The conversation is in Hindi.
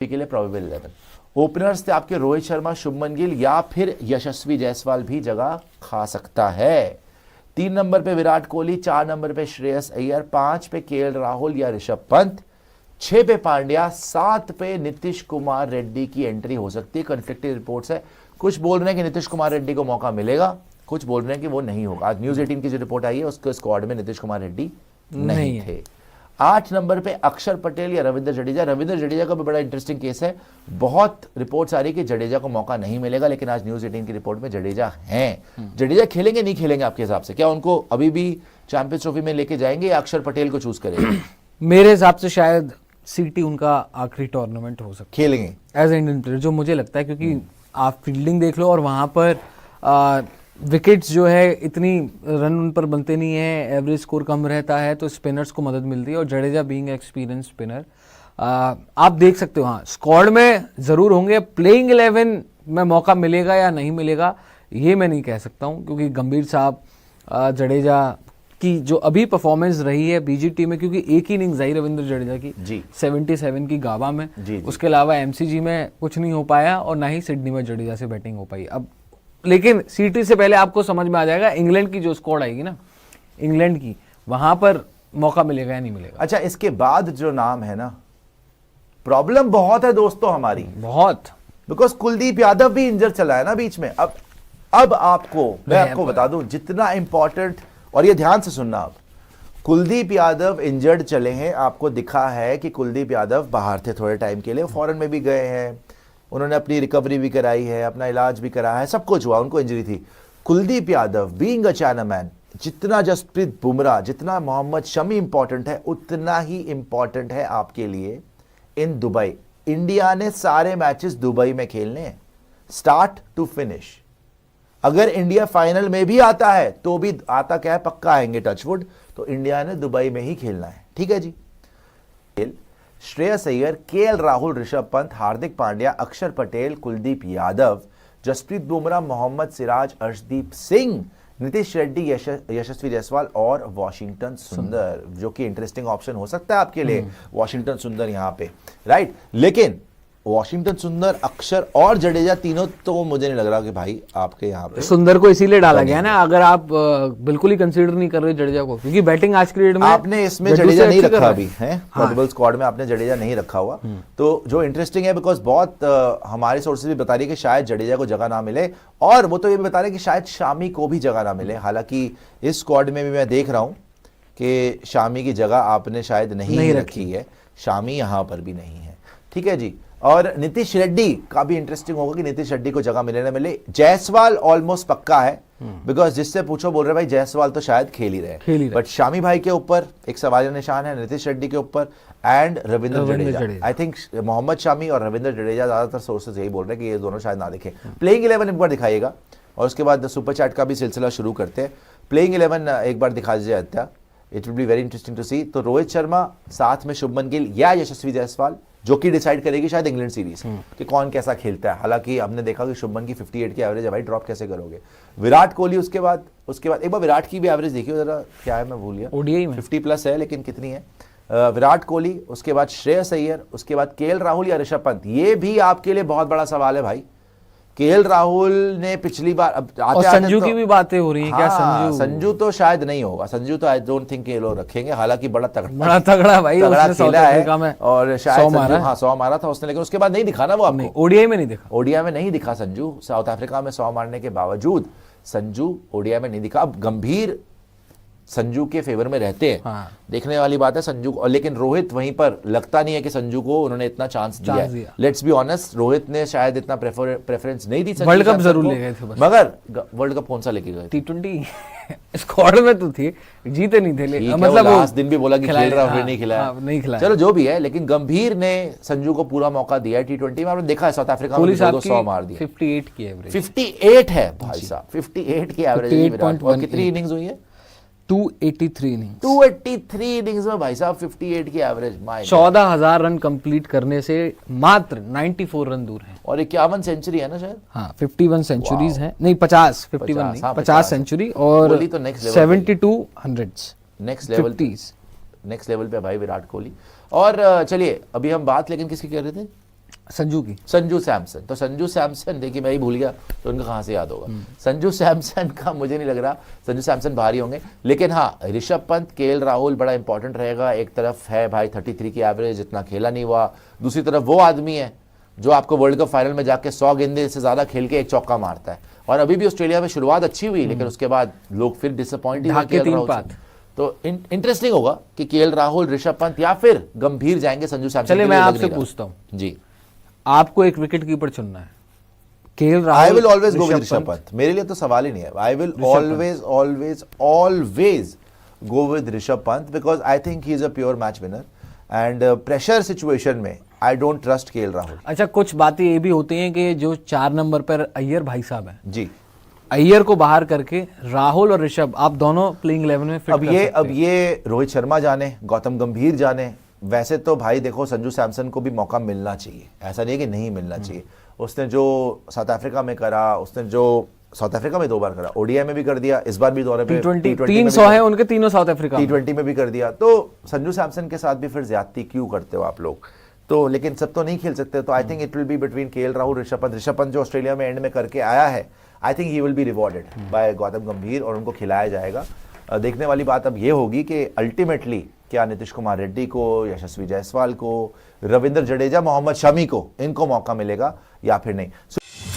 के लिए प्रोबेबल 11। ओपनर्स थे आपके रोहित शर्मा, शुभमन गिल या फिर यशस्वी जायसवाल भी जगह खा सकता है। 3 नंबर पे विराट कोहली, 4 नंबर पे श्रेयस अय्यर, 5 पे केएल राहुल या ऋषभ पंत, 6 पे पांड्या, 7 पे नीतीश कुमार रेड्डी की एंट्री हो सकती है। कन्फ्लिक्टिंग रिपोर्ट्स है, कुछ बोल रहे हैं कि नीतीश कुमार रेड्डी को मौका मिलेगा, कुछ बोल रहे हैं कि वो नहीं होगा। आज न्यूज 18 की जो रिपोर्ट आई है उसके स्क्वाड में नीतीश कुमार रेड्डी नहीं थे। 8 नंबर पे अक्षर पटेल या रविंद्र जडेजा। रविंद्र जडेजा का भी बड़ा इंटरेस्टिंग केस है, बहुत रिपोर्ट्स आ रही कि जडेजा को मौका नहीं मिलेगा, लेकिन आज न्यूज 18 की रिपोर्ट में जडेजा हैं। जडेजा खेलेंगे नहीं खेलेंगे आपके हिसाब से? क्या उनको अभी भी चैंपियंस ट्रॉफी में लेके जाएंगे या अक्षर पटेल को चूज करेंगे? मेरे हिसाब से शायद सीटी उनका आखिरी टूर्नामेंट हो सकता है खेलेंगे एज इंडियन प्लेयर, जो मुझे लगता है, क्योंकि आप फील्डिंग देख लो और वहां पर विकेट्स जो है इतनी रन उन पर बनते नहीं है, एवरेज स्कोर कम रहता है, तो स्पिनर्स को मदद मिलती है। और जडेजा बीइंग एक्सपीरियंस स्पिनर, आप देख सकते हो, हाँ स्क्वाड में जरूर होंगे। प्लेइंग 11 में मौका मिलेगा या नहीं मिलेगा ये मैं नहीं कह सकता हूँ, क्योंकि गंभीर साहब, जडेजा की जो अभी परफॉर्मेंस रही है बीजीटी में, क्योंकि एक ही इनिंग्स आई रविंद्र जडेजा की जी 77 की गावा में जी। उसके अलावा एमसीजी में कुछ नहीं हो पाया और ना ही सिडनी में जडेजा से बैटिंग हो पाई। अब लेकिन सीटी से पहले आपको समझ में आ जाएगा इंग्लैंड की जो स्क्वाड आएगी ना, इंग्लैंड की, वहां पर मौका मिलेगा या नहीं मिलेगा। अच्छा, इसके बाद जो नाम है ना, प्रॉब्लम बहुत है दोस्तों हमारी, बहुत, बिकॉज कुलदीप यादव भी इंजर चला है ना बीच में। अब आपको मैं आपको बता दूं जितना इंपॉर्टेंट, और ये ध्यान से सुनना आप, कुलदीप यादव इंजर्ड चले हैं। आपको दिखा है कि कुलदीप यादव बाहर थे थोड़े टाइम के लिए, फॉरेन में भी गए हैं, उन्होंने अपनी रिकवरी भी कराई है, अपना इलाज भी कराया है, सब कुछ हुआ, उनको इंजरी थी। Kuldeep Yadav being a chinaman, जितना जसप्रीत बुमराह, जितना मोहम्मद शमी इंपॉर्टेंट है, उतना ही इंपॉर्टेंट है आपके लिए इन दुबई। इंडिया ने सारे मैचेस दुबई में खेलने हैं, स्टार्ट टू फिनिश। अगर इंडिया फाइनल में भी आता है तो भी, आता क्या है, पक्का आएंगे टचवुड, तो इंडिया ने दुबई में ही खेलना है, ठीक है जी। श्रेयस अय्यर, केएल राहुल, ऋषभ पंत, हार्दिक पांड्या, अक्षर पटेल, कुलदीप यादव, जसप्रीत बुमराह, मोहम्मद सिराज, अर्शदीप सिंह, नीतीश रेड्डी, यशस्वी जायसवाल और वॉशिंगटन सुंदर, जो कि इंटरेस्टिंग ऑप्शन हो सकता है आपके लिए, वॉशिंगटन सुंदर यहां पे, राइट। लेकिन वॉशिंगटन सुंदर, अक्षर और जडेजा, तीनों तो मुझे नहीं लग रहा कि भाई आपके यहाँ पे सुंदर को इसीलिए डाला गया ना, अगर आप बिल्कुल ही कंसीडर नहीं कर रहे जडेजा को, क्योंकि बैटिंग आज के डेट में आपने इसमें जडेजा नहीं रखा अभी है, प्रोबेबल स्क्वाड में आपने जडेजा नहीं रखा हुआ, तो जो इंटरेस्टिंग है, बिकॉज बहुत हमारे सोर्सेज भी बता रही है कि शायद जडेजा को जगह ना मिले, और वो तो ये भी बता रहे हैं कि शायद शामी को भी जगह ना मिले। हालांकि इस स्क्वाड में भी मैं देख रहा हूं कि शामी की जगह आपने शायद नहीं रखी है, शामी यहां पर भी नहीं है, ठीक है जी। और नीतीश रेड्डी का भी इंटरेस्टिंग होगा कि नीतीश रेड्डी को जगह मिले ना मिले। जायसवाल ऑलमोस्ट पक्का है, बिकॉज जिससे पूछो बोल रहे भाई जायसवाल तो शायद खेल ही रहे, बट शामी भाई के ऊपर एक सवाल निशान है, नीतीश रेड्डी के ऊपर, and Ravindra Jadeja. I think Mohammed Shami और रविंद्र जडेजा, ज्यादातर सोर्सेज यही बोल रहे हैं कि ये दोनों शायद ना दिखे। प्लेइंग 11 एक बार दिखाइएगा, और उसके बाद सुपर चैट का भी सिलसिला शुरू करते हैं। प्लेइंग 11 एक बार दिखा दीजिए अत्या, it will be very interesting to see. तो रोहित शर्मा, साथ में शुभमन गिल या यशस्वी जायसवाल, जो कि डिसाइड करेगी शायद इंग्लैंड सीरीज कि कौन कैसा खेलता है। हालांकि हमने देखा कि शुभमन की 58 की एवरेज है, भाई ड्रॉप कैसे करोगे। विराट कोहली उसके बाद एक बार विराट की भी एवरेज देखिए जरा, क्या है मैं भूल गया, ओडीआई में 50 प्लस है, लेकिन कितनी है। विराट कोहली, उसके बाद श्रेयस अय्यर, उसके बाद केएल राहुल या ऋषभ पंत। ये भी आपके लिए बहुत बड़ा सवाल है भाई। केएल राहुल ने पिछली बार, अब और संजू की भी बातें हो रही हैं, क्या संजू तो शायद नहीं होगा, संजू तो आई डोंट थिंक ये लोग रखेंगे। हालांकि बड़ा तगड़ा भाई, उसने खेला है और शायद 100 मारा था उसने, लेकिन उसके बाद नहीं दिखा ना वो आपको, ओडीआई में नहीं दिखा, ओडीआई में नहीं दिखा संजू। साउथ अफ्रीका में 100 मारने के बावजूद संजू ओडीआई में नहीं दिखा। अब गंभीर संजू के फेवर में रहते हैं, देखने वाली बात है संजू को। लेकिन रोहित वहीं पर, लगता नहीं है कि संजू को उन्होंने इतना चांस दिया है। लेट्स बी ऑनेस्ट, रोहित ने शायद इतना प्रेफरेंस नहीं दी। वर्ल्ड कप जरूर ले गए थे बस, मगर वर्ल्ड कप कौन सा लेके गए? T20 स्क्वाड में तो थे, जीते नहीं थे, मतलब लास्ट दिन भी बोला कि खेल रहा फिर नहीं खिलाया, नहीं खिलाया। चलो जो भी है, लेकिन गंभीर ने संजू को पूरा मौका दिया है T20 में। आपने देखा है साउथ अफ्रीका में 200 मार दिया, 58 की एवरेज, 58 है भाई साहब, 58 की एवरेज। और कितनी इनिंग्स हुई है? 283 इनिंग्स, 283 इनिंग्स में भाई साहब 58 की एवरेज। 14,000 रन कंप्लीट करने से मात्र 94 रन दूर है, और 51 सेंचुरी है ना शायद। हाँ 51 सेंचुरीज हैं, नहीं 50, 51 नहीं, 50 सेंचुरी और 72 हंड्रेड्स, नेक्स्ट लेवल पे भाई विराट कोहली। और चलिए अभी हम बात लेकिन किसकी कर रहे थे? संजू सैमसन। तो संजू सैमसन, देखिए मैं ही भूल गया तो उनका कहाँ से याद होगा। संजू सैमसन का मुझे नहीं लग रहा संजू सैमसन भारी होंगे, लेकिन हाँ ऋषभ पंत, केएल राहुल बड़ा इंपॉर्टेंट रहेगा। एक तरफ है भाई 33 की एवरेज, इतना खेला नहीं हुआ, दूसरी तरफ वो आदमी है जो आपको वर्ल्ड कप फाइनल में जाके 100 गेंदे से ज्यादा खेल के एक चौका मारता है। और अभी भी ऑस्ट्रेलिया में शुरुआत अच्छी हुई, लेकिन उसके बाद लोग फिर डिसअपॉइंट ही हुए। तो इंटरेस्टिंग होगा कि केएल राहुल, ऋषभ पंत या फिर गंभीर जाएंगे संजू सैमसन। चलिए मैं आपसे पूछता हूं जी, आपको एक विकेट कीपर चुनना है, KL Rahul, I will always go with Rishabh Pant. मेरे लिए तो सवाल ही नहीं है, I will always always always go with Rishabh Pant because I think he is a pure match winner and pressure situation में I don't trust KL Rahul. अच्छा, कुछ बातें ये भी होती हैं कि जो 4 नंबर पर अय्यर भाई साहब हैं जी, अय्यर को बाहर करके राहुल और ऋषभ आप दोनों प्लेइंग 11 में फिट अब ये रोहित शर्मा जाने, गौतम गंभीर जाने। वैसे तो भाई देखो संजू सैमसन को भी मौका मिलना चाहिए, ऐसा नहीं है कि नहीं मिलना चाहिए। उसने जो साउथ अफ्रीका में करा, उसने जो साउथ अफ्रीका में 2 बार करा, ओडीआई में भी कर दिया, इस बार भी दौरे पे T20 300 है उनके तीनों साउथ अफ्रीका, T20 में भी कर दिया। तो संजू सैमसन के साथ भी फिर ज्यादती क्यों करते हो आप लोग? तो लेकिन सब तो नहीं खेल सकते, तो I think it will be between KL Rahul, Rishabh Pant जो ऑस्ट्रेलिया में एंड में करके आया है, I think he will be rewarded by Gautam Gambhir और उनको खिलाया जाएगा। देखने वाली बात अब ये होगी कि अल्टीमेटली क्या नीतीश कुमार रेड्डी को, यशस्वी जायसवाल को, रविंद्र जडेजा, मोहम्मद शमी को, इनको मौका मिलेगा या फिर नहीं।